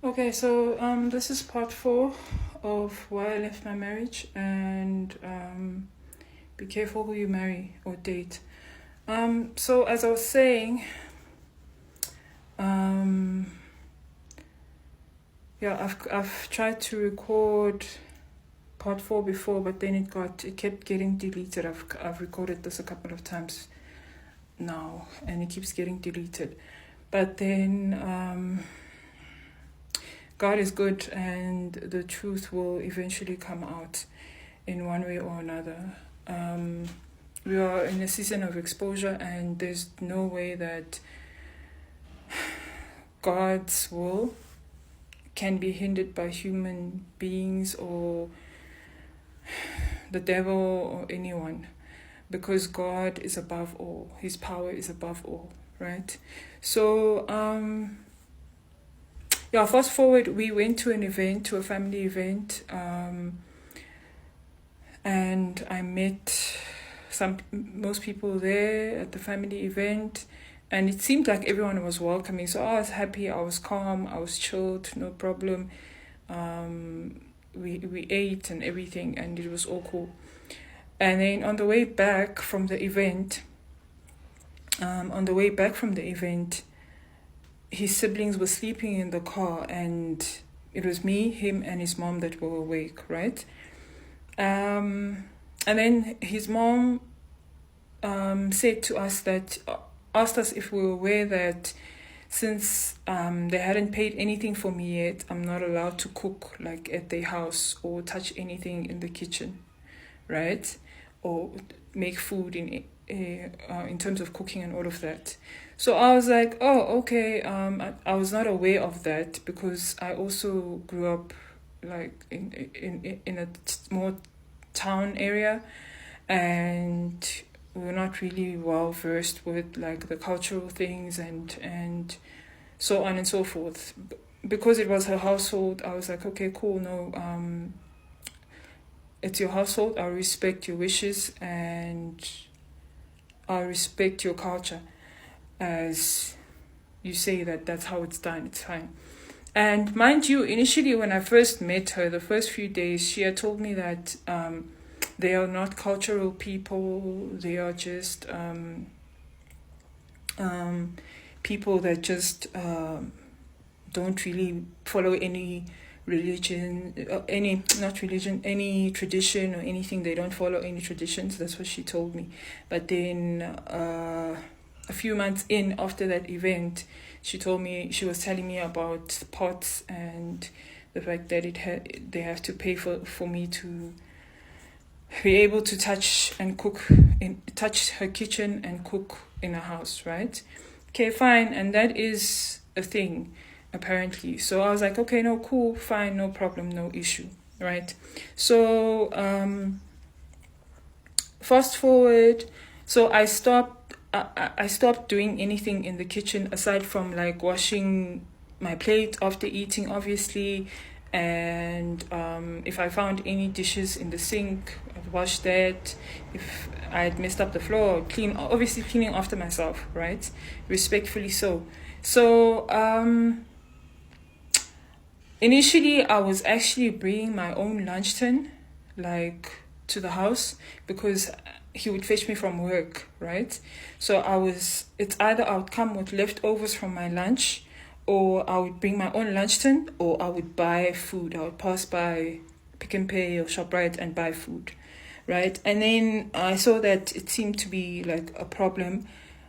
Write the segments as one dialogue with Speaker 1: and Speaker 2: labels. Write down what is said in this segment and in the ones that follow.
Speaker 1: Okay, so this is part 4 of why I left my marriage and be careful who you marry or date. So as I was saying, I've tried to record part 4 before, but then it kept getting deleted. I've recorded this a couple of times now, and it keeps getting deleted. But then God is good, and the truth will eventually come out in one way or another. We are in a season of exposure, and there's no way that God's will can be hindered by human beings or the devil or anyone, because God is above all. His power is above all, right? So fast forward, we went to a family event, and I met most people there at the family event, and it seemed like everyone was welcoming. So I was happy, I was calm, I was chilled, no problem. We ate and everything, and it was all cool. And then on the way back from the event, his siblings were sleeping in the car, and it was me, him, and his mom that were awake, right? And then his mom said to us asked us if we were aware that since they hadn't paid anything for me yet, I'm not allowed to cook like at their house or touch anything in the kitchen, right? Or make food in terms of cooking and all of that. So I was like, oh, okay. I was not aware of that because I also grew up like in a small town area, and we were not really well versed with like the cultural things and so on and so forth. Because it was her household, I was like, okay, cool, no, it's your household, I'll respect your wishes and I'll respect your culture. As you say that's how it's done, it's fine. And mind you, initially when I first met her, the first few days, she had told me that they are not cultural people, they are just people that just don't really follow any religion, any tradition or anything. They don't follow any traditions. That's what she told me. But then a few months in after that event, she was telling me about pots and the fact that they have to pay for me to be able to touch her kitchen and cook in a house, right? Okay, fine. And that is a thing, apparently. So I was like, okay, no, cool, fine, no problem, no issue, right? So fast forward, so I stopped doing anything in the kitchen aside from like washing my plate after eating, obviously. And if I found any dishes in the sink, I'd wash that. If I had messed up the floor, cleaning after myself, right? Respectfully so. So initially I was actually bringing my own lunch tin, like, to the house, because he would fetch me from work, right? So it's either I would come with leftovers from my lunch, or I would bring my own lunch tin, or I would buy food. I would pass by Pick n Pay or ShopRite and buy food, right? And then I saw that it seemed to be like a problem,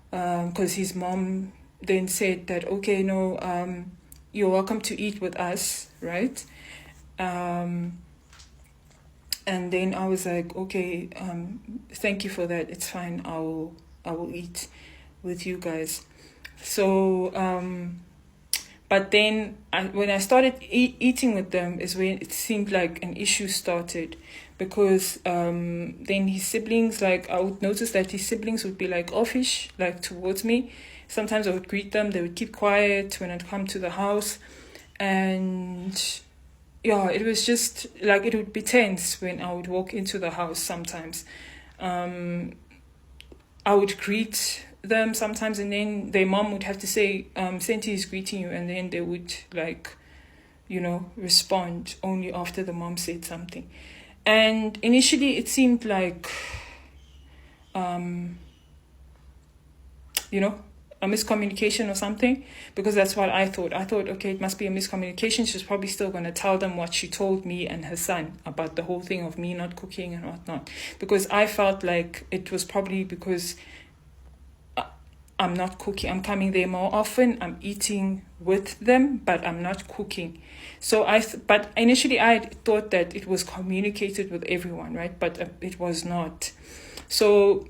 Speaker 1: because his mom then said that, okay, no, you're welcome to eat with us, right? And then I was like, okay, thank you for that. It's fine. I will eat with you guys. So, but then when I started eating with them is when it seemed like an issue started, because then his siblings, like, I would notice that his siblings would be like offish, like, towards me. Sometimes I would greet them, they would keep quiet when I'd come to the house, and yeah, it was just like, it would be tense when I would walk into the house sometimes. I would greet them sometimes, and then their mom would have to say, Senti is greeting you, and then they would like respond only after the mom said something. And initially it seemed like, a miscommunication or something, because that's what I thought. I thought, okay, it must be a miscommunication. She's probably still going to tell them what she told me and her son about the whole thing of me not cooking and whatnot. Because I felt like it was probably because I'm not cooking. I'm coming there more often. I'm eating with them, but I'm not cooking. So but initially I thought that it was communicated with everyone, right? But it was not. So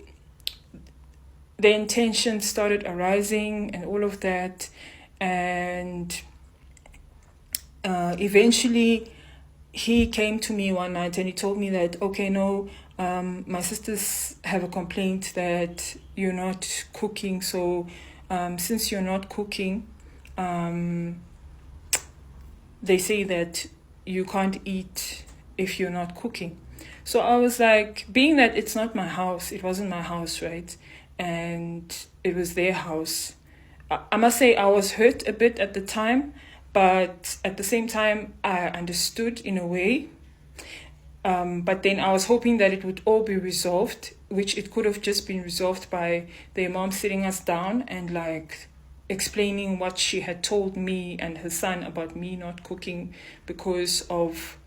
Speaker 1: the intention started arising and all of that. And eventually he came to me one night and he told me that, okay, no, my sisters have a complaint that you're not cooking. So since you're not cooking, they say that you can't eat if you're not cooking. So I was like, being that it's not my house, it wasn't my house, right? And it was their house. I must say I was hurt a bit at the time, but at the same time I understood in a way. But then I was hoping that it would all be resolved, which it could have just been resolved by their mom sitting us down and like explaining what she had told me and her son about me not cooking because of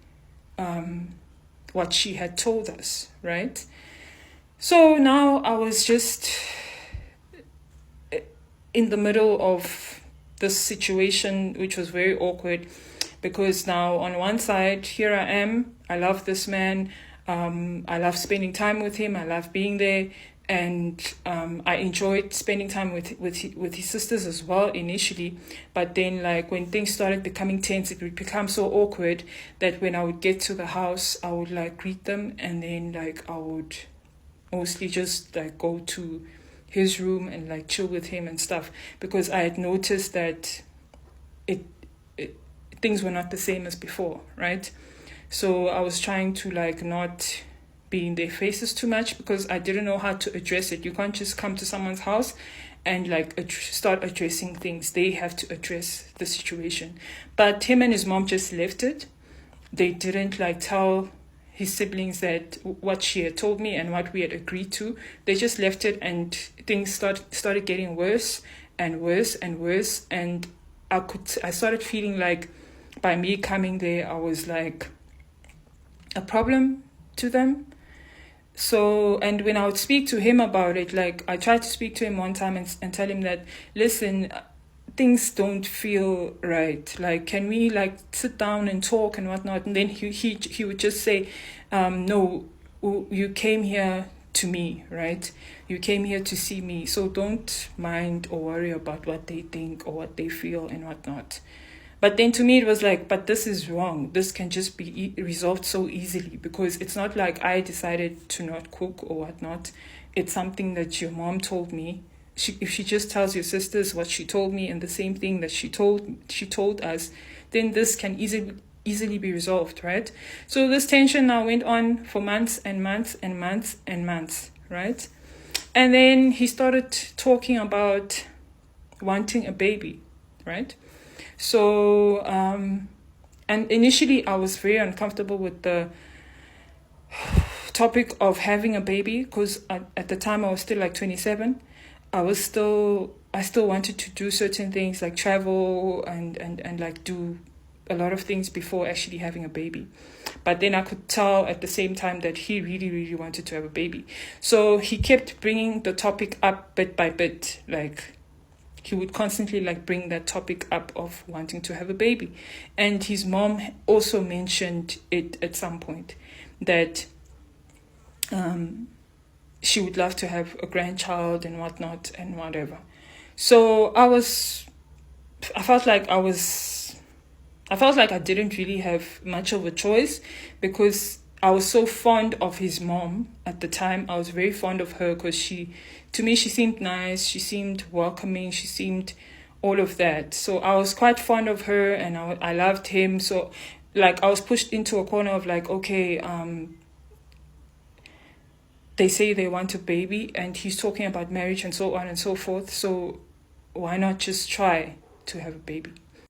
Speaker 1: what she had told us, right? So now I was just in the middle of this situation, which was very awkward, because now on one side, here I am, I love this man, I love spending time with him, I love being there, and I enjoyed spending time with his sisters as well initially. But then like when things started becoming tense, it would become so awkward that when I would get to the house, I would like greet them, and then like I would mostly just like go to his room and like chill with him and stuff, because I had noticed that things were not the same as before, right? So I was trying to like not be in their faces too much, because I didn't know how to address it. You can't just come to someone's house and like start addressing things. They have to address the situation. But him and his mom just left it. They didn't like tell his siblings that what she had told me and what we had agreed to. They just left it, and things started getting worse and worse and worse. And I started feeling like by me coming there, I was like a problem to them. So, and when I would speak to him about it, like I tried to speak to him one time and tell him that, listen, things don't feel right. Like, can we like sit down and talk and whatnot? And then he would just say, no, you came here to me, right? You came here to see me. So don't mind or worry about what they think or what they feel and whatnot. But then to me, it was like, but this is wrong. This can just be resolved so easily, because it's not like I decided to not cook or whatnot. It's something that your mom told me. If she just tells your sisters what she told me and the same thing that she told us, then this can easily be resolved, right? So this tension now went on for months and months and months and months, right? And then he started talking about wanting a baby, right? So, and initially I was very uncomfortable with the topic of having a baby, because at the time I was still like 27. I still wanted to do certain things like travel and like do a lot of things before actually having a baby. But then I could tell at the same time that he really, really wanted to have a baby. So he kept bringing the topic up bit by bit, like he would constantly like bring that topic up of wanting to have a baby. And his mom also mentioned it at some point, that she would love to have a grandchild and whatnot and whatever. So I felt like I didn't really have much of a choice, because I was so fond of his mom at the time. I was very fond of her, because to me, she seemed nice, she seemed welcoming, she seemed all of that. So I was quite fond of her, and I loved him. So like I was pushed into a corner of like, okay, they say they want a baby and he's talking about marriage and so on and so forth. So why not just try to have a baby?